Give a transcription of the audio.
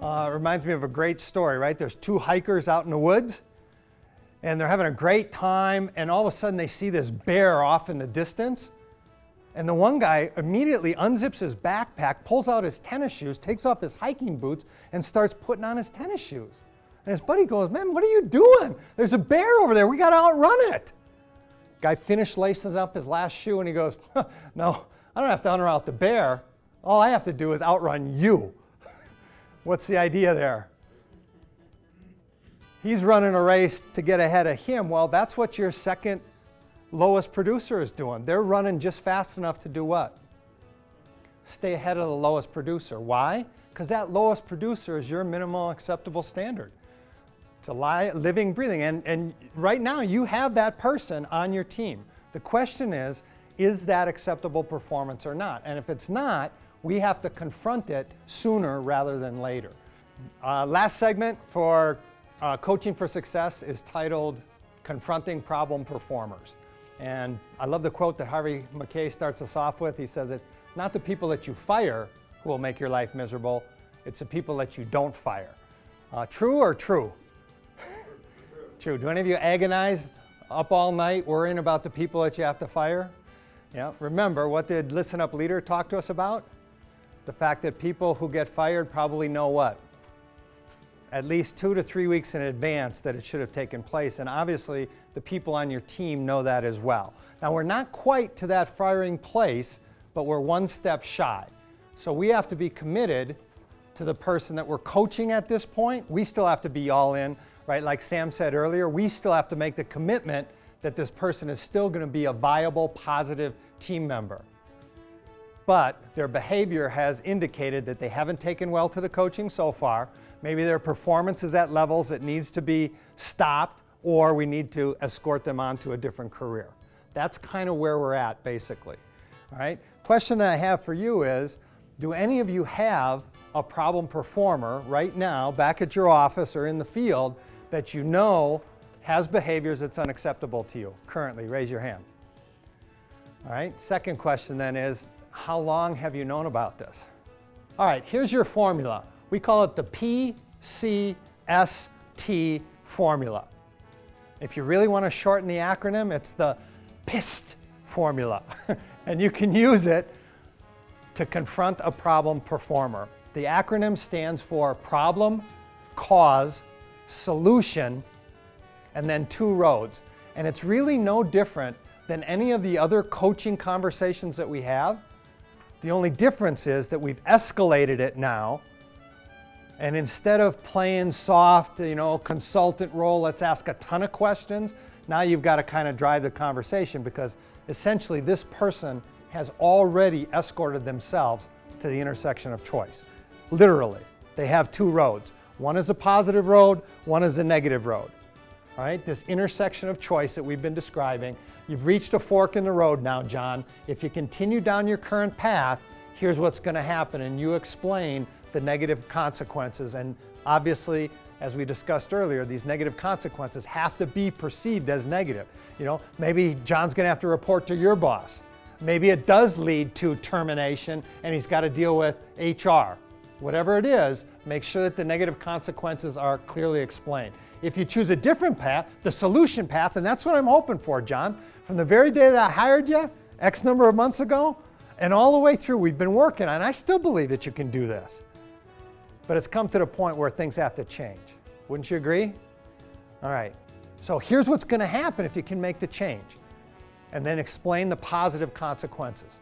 Reminds me of a great story, right? There's two hikers out in the woods, and they're having a great time, and all of a sudden they see this bear off in the distance. And the one guy immediately unzips his backpack, pulls out his tennis shoes, takes off his hiking boots, and starts putting on his tennis shoes. And his buddy goes, "Man, what are you doing? There's a bear over there. We got to outrun it." Guy finished lacing up his last shoe, and he goes, "No, I don't have to outrun the bear. All I have to do is outrun you." What's the idea there? He's running a race to get ahead of him. Well, that's what your second lowest producer is doing. They're running just fast enough to do what? Stay ahead of the lowest producer. Why? Because that lowest producer is your minimal acceptable standard. It's a living, breathing. And right now you have that person on your team. The question is that acceptable performance or not? And if it's not, we have to confront it sooner rather than later. Last segment for Coaching for Success is titled Confronting Problem Performers. And I love the quote that Harvey McKay starts us off with. He says, "It's not the people that you fire who will make your life miserable, it's the people that you don't fire." True or true? True. Do any of you agonize up all night worrying about the people that you have to fire? Yeah. Remember, what did Listen Up Leader talk to us about? The fact that people who get fired probably know what? At least 2 to 3 weeks in advance that it should have taken place. And obviously, the people on your team know that as well. Now, we're not quite to that firing place, but we're one step shy. So we have to be committed to the person that we're coaching at this point. We still have to be all in, right? Like Sam said earlier, we still have to make the commitment that this person is still going to be a viable, positive team member. But their behavior has indicated that they haven't taken well to the coaching so far. Maybe their performance is at levels that needs to be stopped, or we need to escort them on to a different career. That's kind of where we're at, basically. All right? Question that I have for you is, do any of you have a problem performer right now back at your office or in the field that you know has behaviors that's unacceptable to you currently? Raise your hand. All right? Second question then is, how long have you known about this? All right, here's your formula. We call it the PCST formula. If you really want to shorten the acronym, it's the PIST formula. And you can use it to confront a problem performer. The acronym stands for problem, cause, solution, and then 2 roads. And it's really no different than any of the other coaching conversations that we have. The only difference is that we've escalated it now. And instead of playing soft, consultant role, let's ask a ton of questions, now you've got to kind of drive the conversation, because essentially this person has already escorted themselves to the intersection of choice. Literally, they have 2 roads. One is a positive road, one is a negative road. All right, this intersection of choice that we've been describing, you've reached a fork in the road now, John. If you continue down your current path, here's what's going to happen, and you explain the negative consequences. And obviously, as we discussed earlier, these negative consequences have to be perceived as negative. Maybe John's going to have to report to your boss. Maybe it does lead to termination, and he's got to deal with HR. Whatever it is, make sure that the negative consequences are clearly explained. If you choose a different path, the solution path, and that's what I'm hoping for, John. From the very day that I hired you, X number of months ago, and all the way through, we've been working on it. I still believe that you can do this. But it's come to the point where things have to change. Wouldn't you agree? All right. So here's what's going to happen if you can make the change. And then explain the positive consequences.